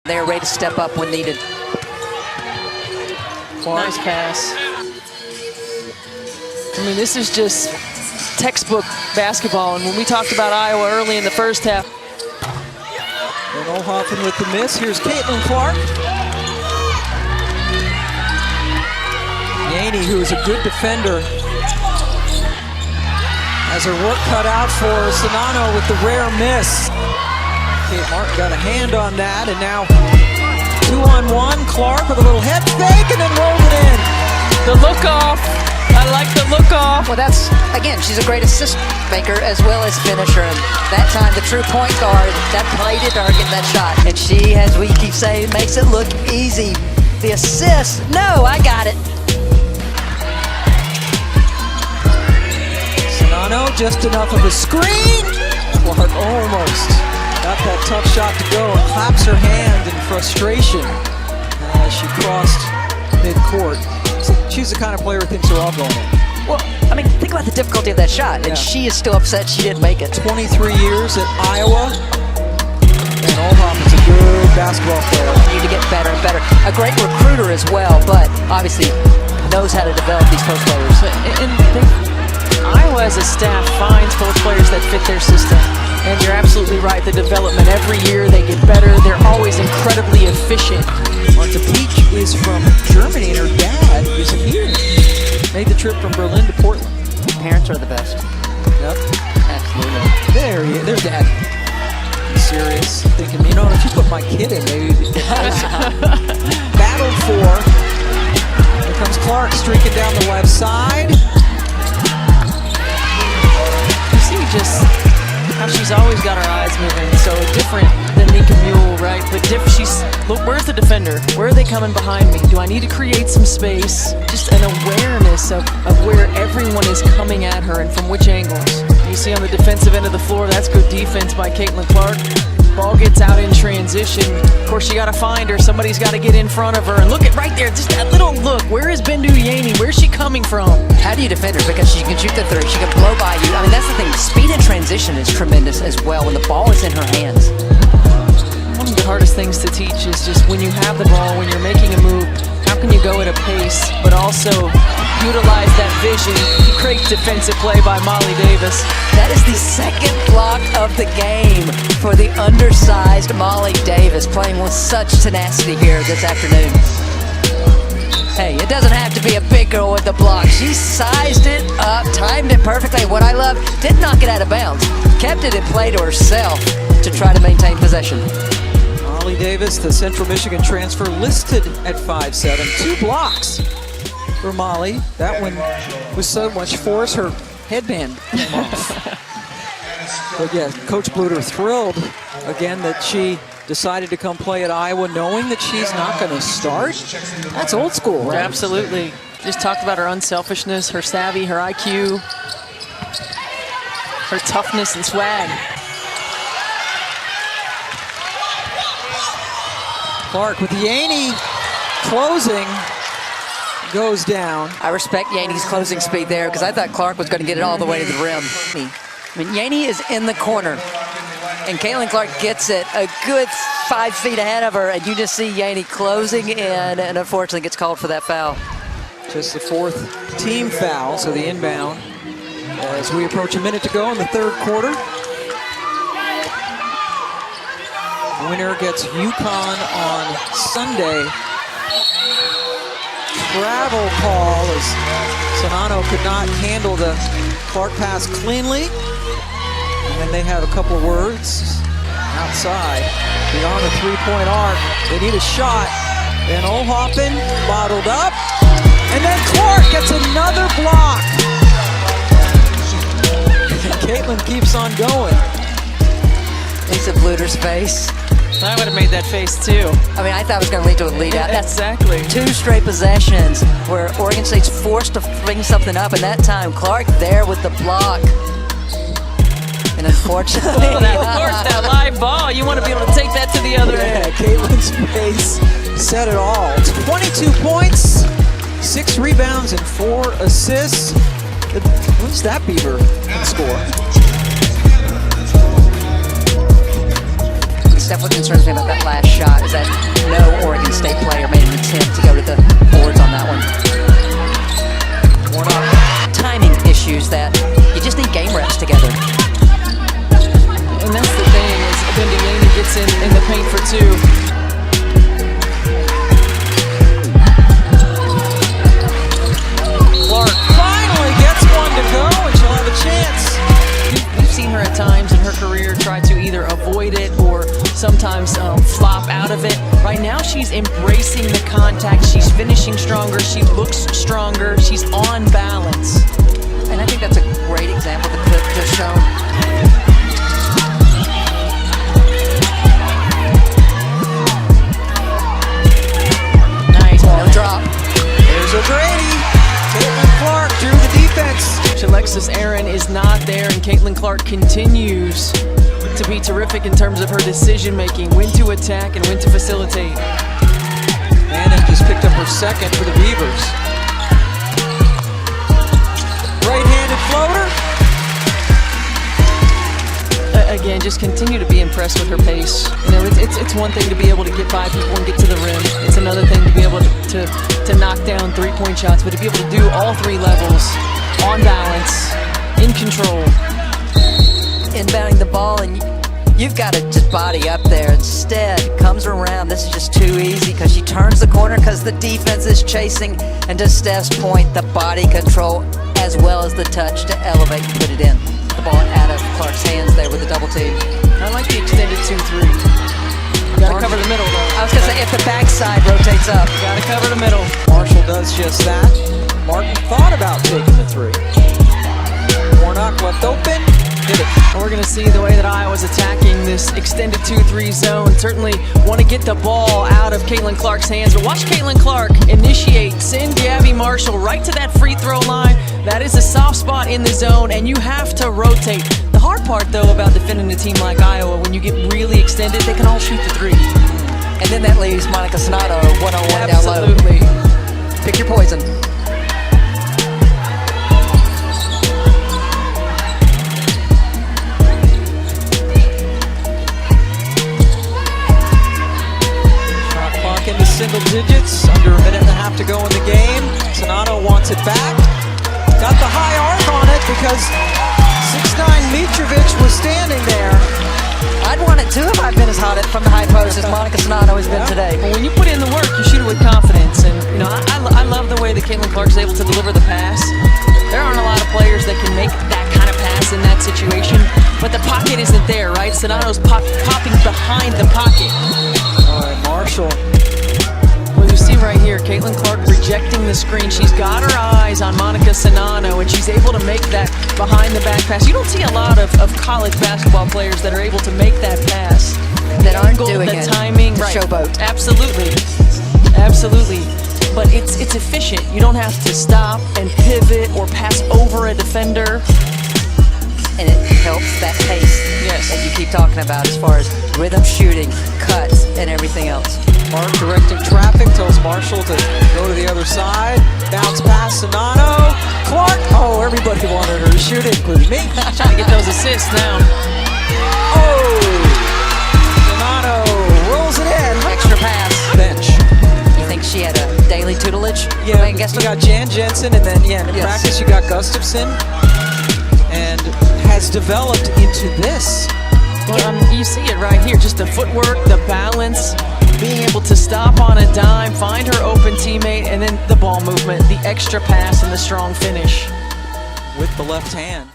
They are ready to step up when needed. Nice pass. I mean, this is just textbook basketball. And when we talked about Iowa early in the first half. And Olhoffen with the miss. Here's Caitlin Clark. Yaney, who is a good defender, has her work cut out for Sonano with the rare miss. Kate Martin got a hand on that, and now 2-on-1. Clark with a little head fake and then rolled it in. The look off. I like the look off. Well, that's, again, she's a great assist maker as well as finisher. And that time, the true point guard, that played it or get that shot. And she, as we keep saying, makes it look easy. The assist, no, I got it. Sonano, just enough of a screen. Clark almost got that tough shot to go and claps her hand in frustration as she crossed midcourt. She's the kind of player who thinks they're all going in. Well, I mean, think about the difficulty of that shot, and she is still upset she didn't make it. 23 years at Iowa, and Olhoffen's a good basketball player. Need to get better and better. A great recruiter as well, but obviously knows how to develop these post players. And Iowa as a staff finds post players that fit their system. And you're absolutely right, the development every year, they get better. They're always incredibly efficient. Marta Peach is from Germany, and her dad is here. Made the trip from Berlin to Portland. Parents are the best. Yep. Absolutely. There he is. There's Dad. He's serious. Thinking, you know, if you put my kid in, maybe we'd get battled for. Here comes Clark streaking down the left side. You see just how she's always got her eyes moving, so different than Nika Mule, right? But she's, look, where's the defender? Where are they coming behind me? Do I need to create some space? Just an awareness of where everyone is coming at her and from which angles. You see on the defensive end of the floor, that's good defense by Caitlin Clark. Ball gets out in transition. Of course, you got to find her. Somebody's got to get in front of her. And look at right there, just that little look. Where is Bindu Yaney? Where's she coming from? How do you defend her? Because she can shoot the three. She can blow by you. I mean, that's the thing. Speed in transition is tremendous as well when the ball is in her hands. One of the hardest things to teach is just when you have the ball, when you're making a move, how can you go at a pace, but also utilize that vision? Great defensive play by Molly Davis. That is the second block of the game for the undersized Molly Davis, playing with such tenacity here this afternoon. Hey, it doesn't have to be a big girl with the block. She sized it up, timed it perfectly. What I love, didn't knock it out of bounds. Kept it in play to herself to try to maintain possession. Molly Davis, the Central Michigan transfer, listed at 5'7". 2 blocks for Molly. That one was so much force, her headband came off. But yeah, Coach Bluter thrilled again that she decided to come play at Iowa knowing that she's not going to start. That's old school, right? Absolutely. Just talked about her unselfishness, her savvy, her IQ, her toughness and swag. Clark with Yaney closing, goes down. I respect Yaney's closing speed there because I thought Clark was going to get it all the way to the rim. I mean, Yaney is in the corner, and Caitlin Clark gets it a good 5 feet ahead of her, and you just see Yaney closing in, and unfortunately gets called for that foul. Just the 4th team foul, so the inbound as we approach a minute to go in the 3rd quarter. Winner gets UConn on Sunday. Travel call as Sonano could not handle the Clark pass cleanly. And then they have a couple of words outside. Beyond the 3-point arc, they need a shot. Then Olhoffen bottled up. And then Clark gets another block. And Caitlin keeps on going. Lisa Bluter's face. I would have made that face too. I mean, I thought it was going to lead to a lead out. That's exactly. 2 straight possessions where Oregon State's forced to bring something up, and that time Clark there with the block. And unfortunately, that live ball, you want to be able to take that to the other end. Caitlin's face said it all. 22 points, 6 rebounds, and 4 assists. What does that Beaver score? Stuff what concerns me about that last shot is that of it. Right now she's embracing the contact. She's finishing stronger. She looks stronger. She's on balance. And I think that's a great example the clip just shown. Nice. No drop. There's O'Grady. Caitlin Clark drew the defense. Alexis Aaron is not there, and Caitlin Clark continues to be terrific in terms of her decision making, when to attack and when to facilitate. Bannon just picked up her second for the Beavers. Right-handed floater. Again, just continue to be impressed with her pace. You know, it's one thing to be able to get by people and get to the rim. It's another thing to be able to knock down three-point shots, but to be able to do all three levels on balance, in control. Inbounding the ball, and you've got to just body up there. Instead, comes around. This is just too easy because she turns the corner because the defense is chasing. And to Steph's point, the body control as well as the touch to elevate and put it in. The ball out of Clark's hands there with the double team. I like the extended 2-3. You gotta cover the middle though. I was gonna say if the backside rotates up. You gotta cover the middle. Marshall does just that. Martin thought about taking the three. Warnock left open. Hit it. We're going to see the way that Iowa's attacking this extended 2-3 zone. Certainly want to get the ball out of Caitlin Clark's hands, but watch Caitlin Clark initiate, send Gabby Marshall right to that free throw line. That is a soft spot in the zone, and you have to rotate. The hard part, though, about defending a team like Iowa, when you get really extended, they can all shoot the three. And then that leaves Monica Sonato one-on-one down low. Absolutely. Pick your poison. Into single digits, under a minute and a half to go in the game. Sonato wants it back. Got the high arc on it because 6'9" Mitrovic was standing there. I'd want it too if I'd been as hot from the high post as Monica Sonato has been today. Well, when you put in the work, you shoot it with confidence. And, you know, I love the way that Caitlin Clark's able to deliver the pass. There aren't a lot of players that can make that kind of pass in that situation, but the pocket isn't there, right? Sonato's popping behind the pocket. All right, Marshall. Well, you see right here, Caitlin Clark rejecting the screen. She's got her eyes on Monica Sonato, and she's able to make that behind-the-back pass. You don't see a lot of college basketball players that are able to make that pass. That aren't Angle, doing the it. timing, The right. showboat. Absolutely. Absolutely. But it's efficient. You don't have to stop and pivot or pass over a defender. And it helps that pace that you keep talking about as far as rhythm shooting, cuts, and everything else. Mark directing traffic, tells Marshall to go to the other side. Bounce pass, Sonato. Clark. Oh, everybody wanted her to shoot it, including me. Trying to get those assists now. Oh! Sonato rolls it in. Extra pass. Bench. You think she had a daily tutelage? Yeah, I guess you got Jan Jensen, and then, in practice you got Gustafson. And has developed into this. Well, you see it right here, just the footwork, the balance, being able to stop on a dime, find her open teammate, and then the ball movement, the extra pass, and the strong finish. With the left hand.